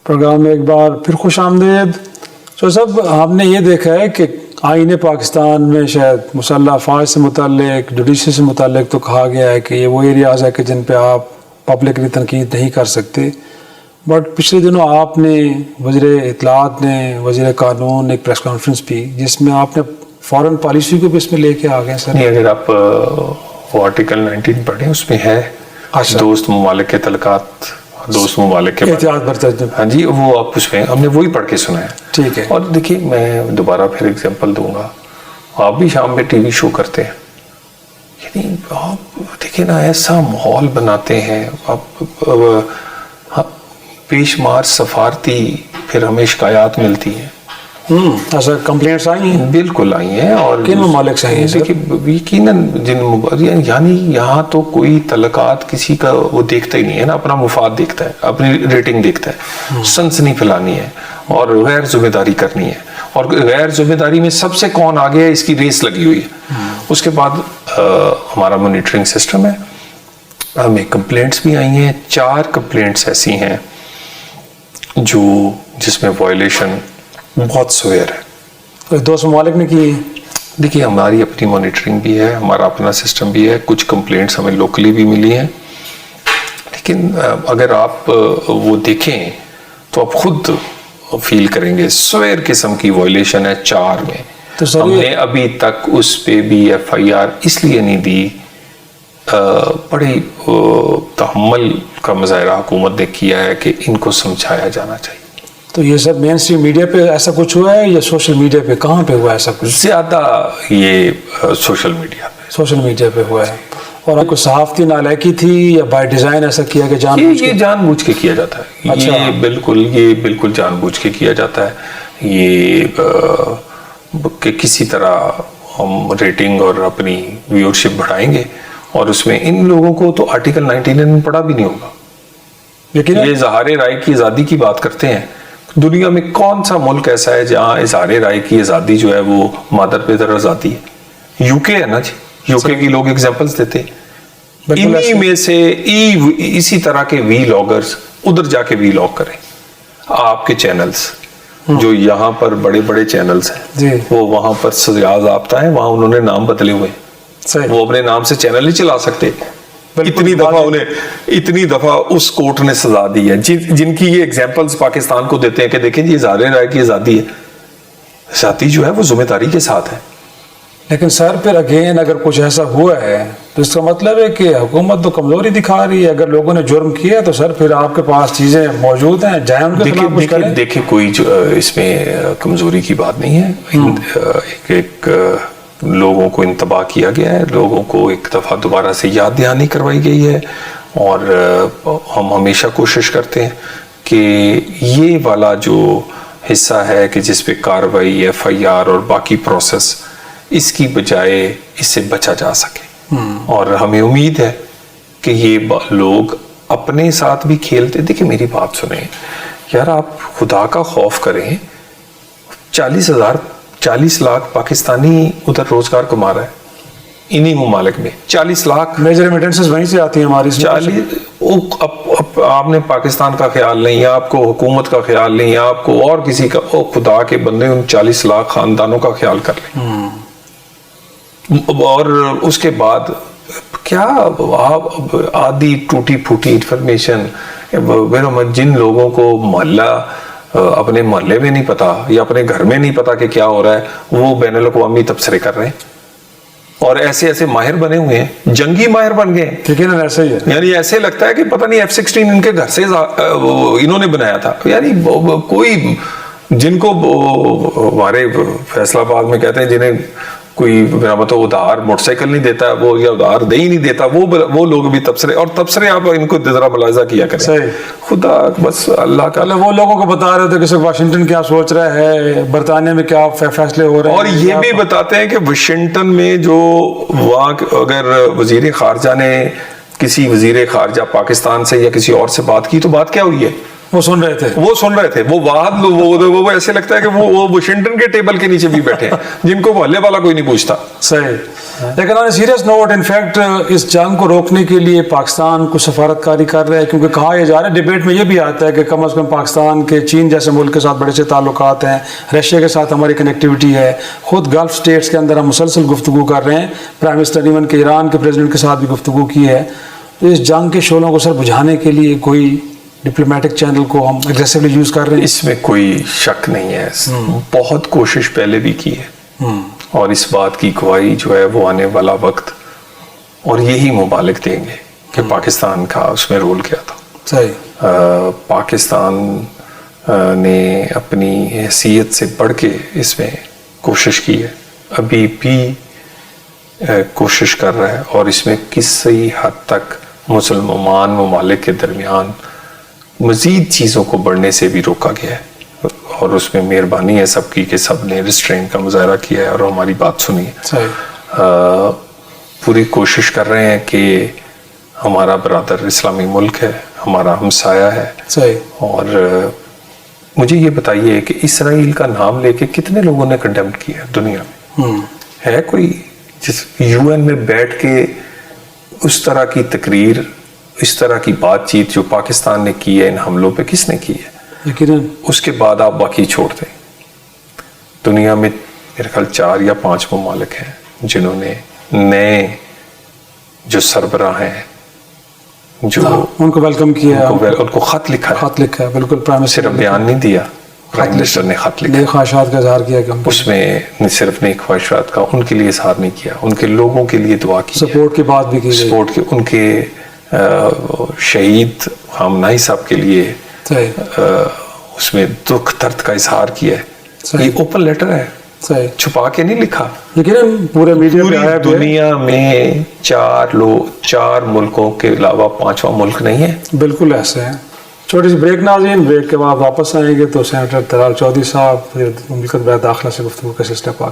Programme میں ایک بار پھر خوش آمدید. تو سب ہم نے یہ دیکھا ہے کہ آئین پاکستان میں شاید مسلح افواج سے متعلق، جوڈیشری سے متعلق تو کہا گیا ہے کہ یہ وہ ایریاز ہے کہ جن پہ آپ پبلکلی تنقید نہیں کر سکتے. بٹ پچھلے دنوں آپ نے وزیر اطلاعات نے، وزیر قانون نے ایک پریس کانفرنس بھی جس میں آپ نے فورن پالیسی کو بھی اس میں لے کے آ گئے. سر نہیں، اگر آپ وہ آرٹیکل 19 پڑھیں اس میں ہے دوست ممالک کے تعلقات، دوست ممالک کے احتیاط برتنے. ہاں جی، وہ آپ اس میں ہم نے وہی پڑھ کے سنا ہے. ٹھیک ہے. اور دیکھیے میں دوبارہ پھر ایگزامپل دوں گا، آپ بھی شام میں ٹی وی شو کرتے ہیں، یعنی آپ دیکھیں نا ایسا ماحول بناتے ہیں، آپ پیش مار سفارتی پھر ہمیں شکایات ملتی ہیں. ایسا کمپلینٹس آئی ہیں؟ بالکل آئی ہیں. اور کن ممالک سے آئی ہیں؟ دیکھیے یقیناً یعنی یہاں تو کوئی تعلقات کسی کا وہ دیکھتا ہی نہیں ہے نا، اپنا مفاد دیکھتا ہے، اپنی ریٹنگ دیکھتا ہے، سنسنی پھیلانی ہے اور غیر ذمہ داری کرنی ہے. اور غیر ذمہ داری میں سب سے کون آگے ہے، اس کی ریس لگی ہوئی ہے. اس کے بعد ہمارا مانیٹرنگ سسٹم ہے، ہمیں کمپلینٹس بھی آئی ہیں. 4 کمپلینٹس ایسی ہیں جس میں وائلیشن بہت سویر ہے. 2 ممالک نے کی. دیکھیے ہماری اپنی مانیٹرنگ بھی ہے، ہمارا اپنا سسٹم بھی ہے، کچھ کمپلینٹس ہمیں لوکلی بھی ملی ہیں. لیکن اگر آپ وہ دیکھیں تو آپ خود فیل کریں گے سویر قسم کی وائلیشن ہے 4 میں. ہم نے ابھی تک اس پہ بھی FIR اس لیے نہیں دی، بڑی تحمل کا مظاہرہ حکومت نے کیا ہے کہ ان کو سمجھایا جانا چاہیے. تو یہ سب مین اسٹریم میڈیا پہ ایسا کچھ ہوا ہے یا سوشل میڈیا پہ؟ کہاں پہ ہوا ایسا کچھ؟ زیادہ یہ سوشل میڈیا پہ ہوا ہے. اور کوئی صحافتی نالائکی تھی یا بائی ڈیزائن ایسا کیا کہ یہ جان بوجھ کے کیا جاتا ہے؟ یہ بالکل جان بوجھ کے کیا جاتا ہے. یہ کہ کسی طرح ہم ریٹنگ اور اپنی ویورشپ بڑھائیں گے، اور اس میں ان لوگوں کو تو آرٹیکل 19 پڑھا بھی نہیں ہوگا. یہ اظہار رائے کی آزادی کی بات کرتے ہیں. دنیا میں کون سا ملک ایسا ہے جہاں اظہار رائے کی آزادی جو ہے وہ مادر پدر آزادی ہے؟ UK ہے نا جی. UK کی لوگ ایگزامپلس دیتے ہیں. انہی میں سے اسی طرح کے وی لاگرز ادھر جا کے وی لاگ کریں. آپ کے چینلز جو یہاں پر بڑے بڑے چینلز ہیں وہ وہاں پر سزا ضابطہ ہے، وہاں انہوں نے نام بدلے ہوئے ہیں، وہ اپنے نام سے چینل نہیں چلا سکتے. اتنی دفعہ اس کورٹ نے سزا دی ہے جن کی یہ ایگزامپلز پاکستان کو دیتے ہیں کہ دیکھیں جی اظہار رائے کی آزادی ہے. آزادی جو ہے وہ ذمہ داری کے ساتھ ہے. لیکن سر پھر اگین اگر کچھ ایسا ہوا ہے تو اس کا مطلب ہے کہ حکومت تو کمزوری دکھا رہی ہے. اگر لوگوں نے جرم کیا تو سر پھر آپ کے پاس چیزیں موجود ہیں، جائیں ان کے خلاف کچھ کریں. دیکھیں کوئی اس میں کمزوری کی بات نہیں ہے. ایک لوگوں کو انتباہ کیا گیا ہے، لوگوں کو ایک دفعہ دوبارہ سے یاد دہانی کروائی گئی ہے. اور ہم ہمیشہ کوشش کرتے ہیں کہ یہ والا جو حصہ ہے کہ جس پہ کارروائی FIR اور باقی پروسیس، اس کی بجائے اس سے بچا جا سکے. اور ہمیں امید ہے کہ یہ لوگ اپنے ساتھ بھی کھیلتے. دیکھیں میری بات سنیں یار، آپ خدا کا خوف کریں. 40 لاکھ پاکستانی ادھر روزگار کما رہا ہے انہی ممالک میں. 40 لاکھ میجر ریمیٹنسز وہیں سے آتی ہیں ہماری. آپ نے پاکستان کا خیال نہیں، آپ کو حکومت کا خیال نہیں، آپ کو اور کسی کا. خدا کے بندے ان 40 لاکھ خاندانوں کا خیال کر لیں. اور اس کے بعد کیا آدھی ٹوٹی پھوٹی انفارمیشن، جن لوگوں کو محلہ اپنے محلے میں نہیں پتا یا اپنے گھر میں نہیں پتا کہ کیا ہو رہا ہے، وہ بین الاقوامی تبصرے کر رہے ہیں. اور ایسے ماہر بنے ہوئے ہیں، جنگی ماہر بن گئے. ٹھیک ہے نا، ایسا ہی ہے. یعنی ایسے لگتا ہے کہ پتہ نہیں F-16 ان کے گھر سے انہوں نے بنایا تھا. یعنی کوئی جن کو ہمارے فیصلہ آباد میں کہتے ہیں جنہیں کوئی مطلب ادھار موٹر سائیکل نہیں دیتا وہ، یا ادھار دے ہی نہیں دیتا وہ لوگ بھی تبصرے. اور تبصرے آپ ان کو ذرا ملاحظہ کیا کریں. صحیح. خدا بس اللہ کا، وہ لوگوں کو بتا رہے تھے کہ واشنگٹن کیا سوچ رہا ہے، برطانیہ میں کیا فیصلے ہو رہے ہیں. اور یہ بھی بتاتے ہیں کہ واشنگٹن میں جو وہاں اگر وزیر خارجہ نے کسی وزیر خارجہ پاکستان سے یا کسی اور سے بات کی تو بات کیا ہوئی ہے؟ وہ سن رہے تھے. وہ ایسے لگتا ہے کہ وہ واشنگٹن کے ٹیبل کے نیچے بھی بیٹھے ہیں جن کو محلے والا کوئی نہیں پوچھتا. صحیح. لیکن آن سیریس نوٹ انفیکٹ اس جنگ کو روکنے کے لیے پاکستان کو سفارتکاری کر رہا ہے، کیونکہ کہا یہ جا رہا ہے، ڈبیٹ میں یہ بھی آتا ہے کہ کم از کم پاکستان کے چین جیسے ملک کے ساتھ بڑے سے تعلقات ہیں، رشیا کے ساتھ ہماری کنیکٹیوٹی ہے، خود گلف اسٹیٹس کے اندر ہم مسلسل گفتگو کر رہے ہیں، پرائم منسٹر ایون کے ایران کے پریزیڈنٹ کے ساتھ بھی گفتگو کی ہے. تو اس جنگ کے شعلوں کو سر بجھانے کے لیے کوئی ڈپلومیٹک چینل کو ہم اگریسولی یوز کر رہے ہیں؟ اس میں کوئی شک نہیں ہے، بہت کوشش پہلے بھی کی ہے، اور اس بات کی گواہی جو ہے وہ آنے والا وقت اور یہی ممالک دیں گے کہ پاکستان کا اس میں رول کیا تھا. صحیح. پاکستان نے اپنی حیثیت سے بڑھ کے اس میں کوشش کی ہے، ابھی بھی کوشش کر رہا ہے، اور اس میں کسی حد تک مسلمان ممالک کے درمیان مزید چیزوں کو بڑھنے سے بھی روکا گیا ہے، اور اس میں مہربانی ہے سب کی کہ سب نے ریسٹرین کا مظاہرہ کیا ہے اور ہماری بات سنی ہے. پوری کوشش کر رہے ہیں کہ ہمارا برادر اسلامی ملک ہے، ہمارا ہمسایہ ہے. اور مجھے یہ بتائیے کہ اسرائیل کا نام لے کے کتنے لوگوں نے کنڈیم کیا دنیا میں؟ ہے کوئی جس یو این میں بیٹھ کے اس طرح کی تقریر، اس طرح کی بات چیت جو پاکستان نے کی ہے ان حملوں پہ، کس نے کی ہے؟ اس کے بعد آپ باقی چھوڑ دیں. دنیا میں میرے خیال 4 یا 5 ممالک ہیں جنہوں نے نئے جو سربراہ ہیں جو ان کو ویلکم کیا، ان کو خط لکھا ہے. بالکل، پرائم منسٹر صرف بیان نہیں دیا، پرائم منسٹر نے خط لکھا، نئے خواہشات کا اظہار کیا کہ اس میں صرف نیک خواہشات کا ان کے لیے اظہار نہیں کیا، ان کے لوگوں کے لیے دعا کی، سپورٹ کی بات بھی کی، سپورٹ کی، ان کے شہید خامنہئی صاحب کے لیے اس میں دکھ درد کا اظہار کیا ہے. یہ اوپن لیٹر ہے، چھپا کے نہیں لکھا. لیکن پورے میڈیا میں آیا، دنیا میں 4 ملکوں کے علاوہ 5واں ملک نہیں ہے. بالکل ایسے ہیں. چھوٹی سی بریک ناظرین، بریک کے بعد واپس آئیں گے تو سینیٹر طلال چودھری صاحب مملکت بین داخلہ سے گفتگو کا سلسلہ پا کے